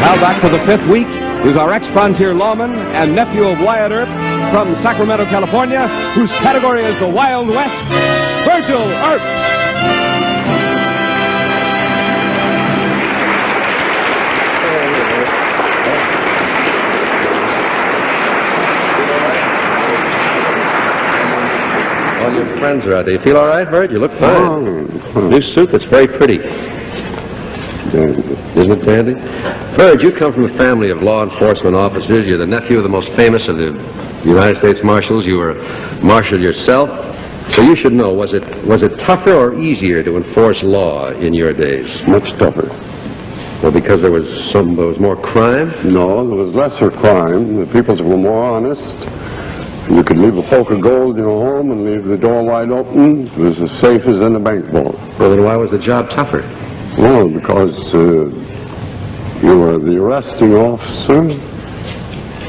Now back for the 5th week is our ex-frontier lawman and nephew of Wyatt Earp from Sacramento, California, whose category is the Wild West, Virgil Earp. All your friends are out there. You feel all right, Virg? You look fine. New suit that's very pretty. Isn't it, dandy? Virg, you come from a family of law enforcement officers. You're the nephew of the most famous of the United States Marshals. You were a marshal yourself. So you should know, was it tougher or easier to enforce law in your days? Much tougher. Well, because there was more crime? No, there was lesser crime. The people were more honest. You could leave a poke of gold in your home and leave the door wide open. It was as safe as in a bank vault. Well, then why was the job tougher? Well, because you were the arresting officer.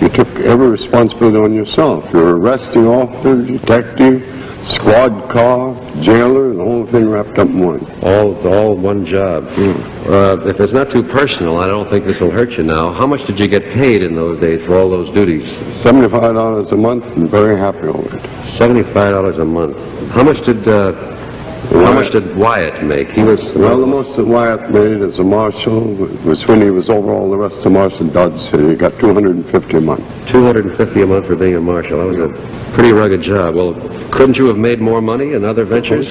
You took every responsibility on yourself. You were arresting officer, detective, squad car, jailer, and the whole thing wrapped up in one. All one job. If it's not too personal, I don't think this will hurt you now. How much did you get paid in those days for all those duties? $75 a month, and very happy over it. $75 a month. How much did Wyatt make? He was well. The most that Wyatt made as a marshal was when he was over all the rest of the marshals in Dodge City. He got $250 a month. $250 a month for being a marshal. That was a pretty rugged job. Well, couldn't you have made more money in other ventures?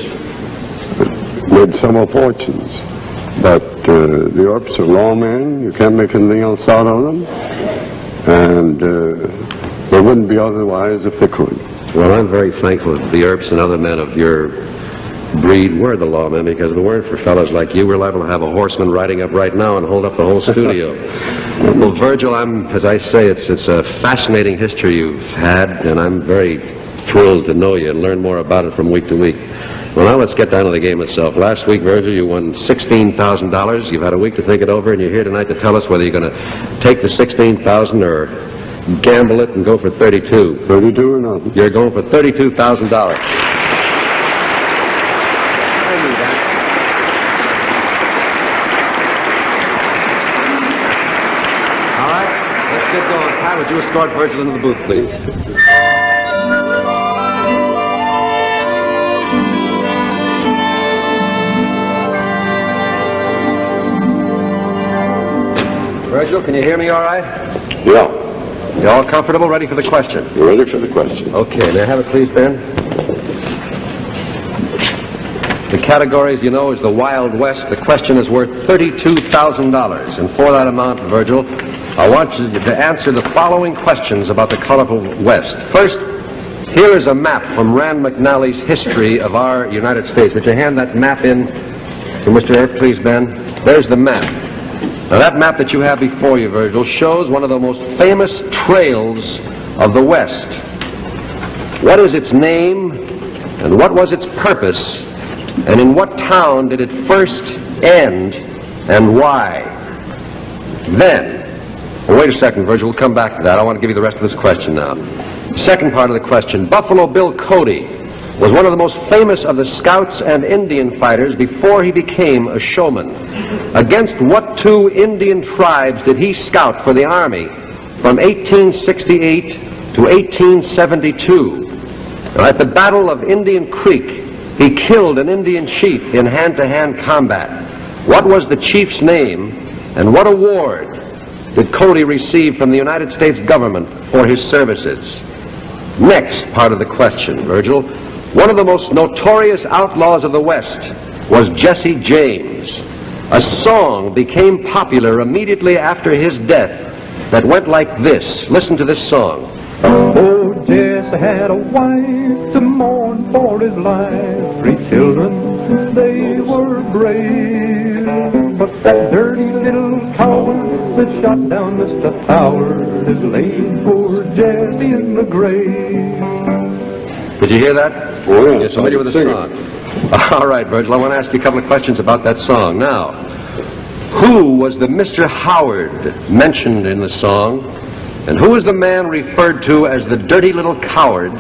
Made some fortunes, but the Earps are lawmen. You can't make anything else out of them, and they wouldn't be otherwise if they could. Well, I'm very thankful that the Earps and other men of your breed were the lawmen, because if it weren't for fellows like you, we're liable to have a horseman riding up right now and hold up the whole studio. Well, Virgil, as I say, it's a fascinating history you've had, and I'm very thrilled to know you and learn more about it from week to week. Well, now let's get down to the game itself. Last week, Virgil, you won $16,000. You've had a week to think it over, and you're here tonight to tell us whether you're going to take the $16,000 or gamble it and go for 32. 32 or nothing? You're going for $32,000. Would you escort Virgil into the booth, please? Virgil, can you hear me all right? Yeah. You all comfortable? Ready for the question? You're ready for the question. Okay. May I have it, please, Ben? The category, as you know, is the Wild West. The question is worth $32,000. And for that amount, Virgil, I want you to answer the following questions about the colorful West. First, here is a map from Rand McNally's History of Our United States. Would you hand that map in to Mr. Earp, please, Ben? There's the map. Now, that map that you have before you, Virgil, shows one of the most famous trails of the West. What is its name, and what was its purpose, and in what town did it first end, and why? Then, well, wait a second, Virgil. We'll come back to that. I want to give you the rest of this question now. Second part of the question. Buffalo Bill Cody was one of the most famous of the Scouts and Indian fighters before he became a showman. Against what two Indian tribes did he scout for the Army from 1868 to 1872? Now, at the Battle of Indian Creek, he killed an Indian chief in hand-to-hand combat. What was the chief's name, and what award did Cody receive from the United States government for his services? Next part of the question, Virgil. One of the most notorious outlaws of the West was Jesse James. A song became popular immediately after his death that went like this. Listen to this song. Oh, Jesse had a wife to mourn for his life. 3 children, they were brave. But that dirty little coward that shot down Mr. Howard is laid poor Jesse in the grave. Did you hear that? Oh, yeah. You're familiar with the song? All right, Virgil, I want to ask you a couple of questions about that song. Now, who was the Mr. Howard mentioned in the song? And who is the man referred to as the dirty little coward?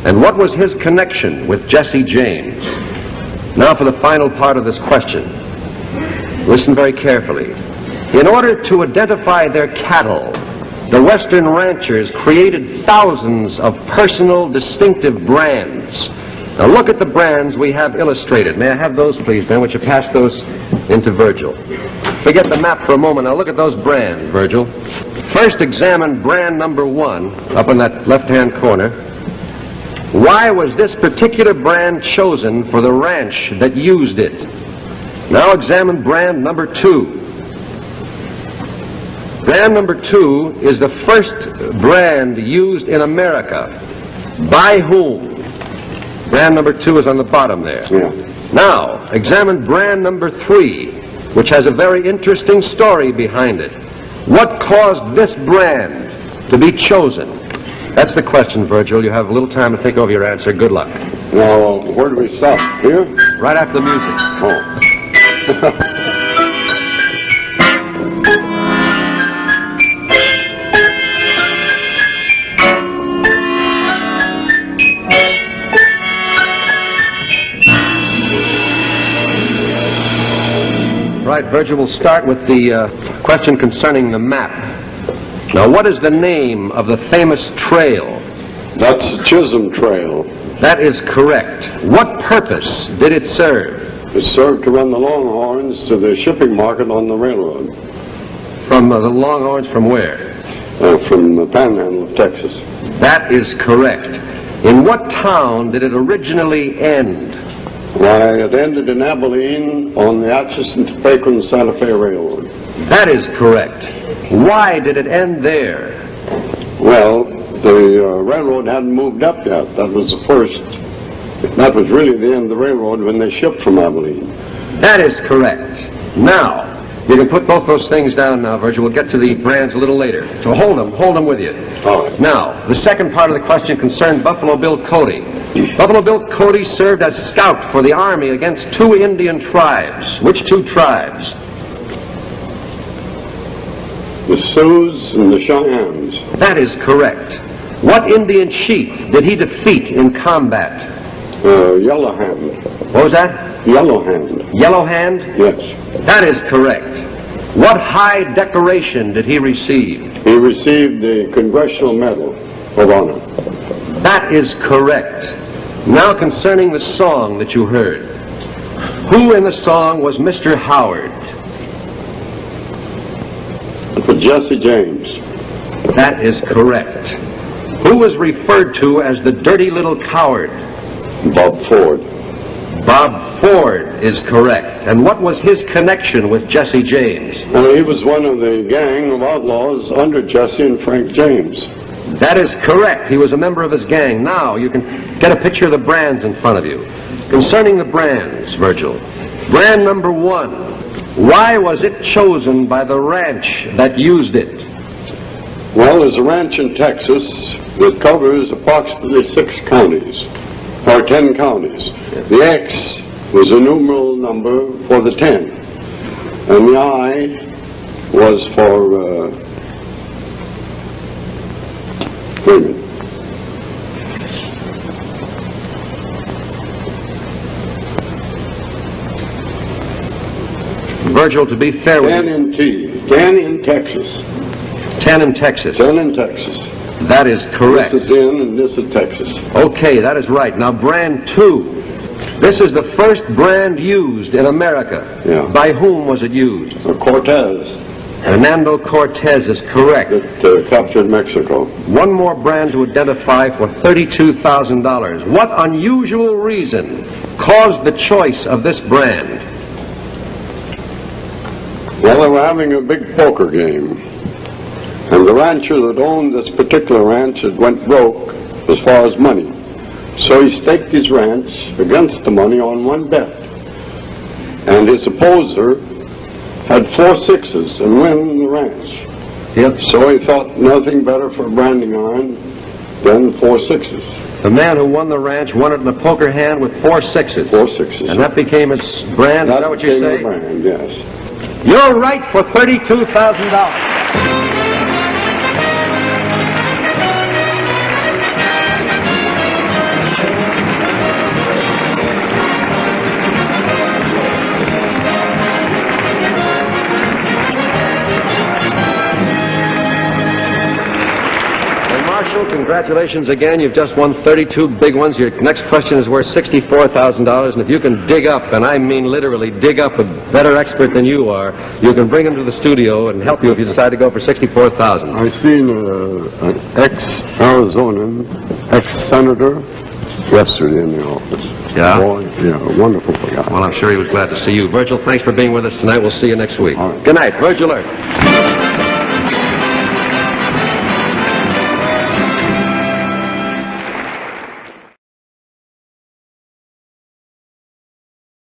And what was his connection with Jesse James? Now for the final part of this question. Listen very carefully. In order to identify their cattle, the Western ranchers created thousands of personal distinctive brands. Now look at the brands we have illustrated. May I have those, please, Ben? Would you pass those into Virgil? Forget the map for a moment. Now look at those brands, Virgil. First examine brand number 1 up in that left-hand corner. Why was this particular brand chosen for the ranch that used it? Now examine brand number 2. Brand number 2 is the first brand used in America. By whom? Brand number 2 is on the bottom there. Yeah. Now, examine brand number 3, which has a very interesting story behind it. What caused this brand to be chosen? That's the question, Virgil. You have a little time to think over your answer. Good luck. Now, where do we stop? Here? Right after the music. Oh. Right, Virgil, we'll start with the question concerning the map. Now, what is the name of the famous trail? That's the Chisholm Trail. That is correct. What purpose did it serve? It served to run the Longhorns to the shipping market on the railroad. From the Longhorns from where? From the Panhandle of Texas. That is correct. In what town did it originally end? Why, it ended in Abilene on the Atchison, Topeka, and Santa Fe Railroad. That is correct. Why did it end there? Well, the railroad hadn't moved up yet. That was the first. That was really the end of the railroad when they shipped from Abilene. That is correct. Now, you can put both those things down now, Virgil. We'll get to the brands a little later. So hold them with you. All right. Now, the second part of the question concerned Buffalo Bill Cody. Buffalo Bill Cody served as scout for the Army against 2 Indian tribes. Which 2 tribes? The Sioux and the Cheyennes. That is correct. What Indian chief did he defeat in combat? Yellow Hand. What was that? Yellow Hand. Yellow Hand? Yes. That is correct. What high decoration did he receive? He received the Congressional Medal of Honor. That is correct. Now concerning the song that you heard. Who in the song was Mr. Howard? For Jesse James. That is correct. Who was referred to as the dirty little coward? Bob Ford. Bob Ford is correct. And what was his connection with Jesse James? He was one of the gang of outlaws under Jesse and Frank James. That is correct. He was a member of his gang. Now you can get a picture of the brands in front of you. Concerning the brands, Virgil. Brand number 1. Why was it chosen by the ranch that used it? Well, there's a ranch in Texas that covers approximately 6 counties, or 10 counties. The X was a numeral number for the 10, and the I was for, wait a minute. Virgil, to be fair with 10 you. in T. 10 in Texas. 10 in Texas. 10 in Texas. That is correct. This is in and this is Texas. Okay, that is right. Now, brand 2. This is the first brand used in America. Yeah. By whom was it used? Cortez Hernando Cortez is correct. that captured Mexico. One more brand to identify for $32,000. What unusual reason caused the choice of this brand? Well, they were having a big poker game. And the rancher that owned this particular ranch had went broke as far as money. So he staked his ranch against the money on one bet. And his opposer had 4 sixes and win the ranch. Yep. So he thought nothing better for a branding iron than 4 sixes. The man who won the ranch won it in a poker hand with 4 sixes. 4 sixes. And that became his brand? Is that what you became say? the brand, yes. You're right for $32,000. congratulations again. You've just won 32 big ones. Your next question is worth $64,000, and if you can dig up, and I mean literally dig up a better expert than you are, you can bring him to the studio and help you if you decide to go for $64,000. I seen an ex-Arizonan, ex-senator yesterday in the office. Yeah? Boy, yeah, wonderful guy. Well, I'm sure he was glad to see you. Virgil, thanks for being with us tonight. We'll see you next week. All right. Good night. Virgil Earp.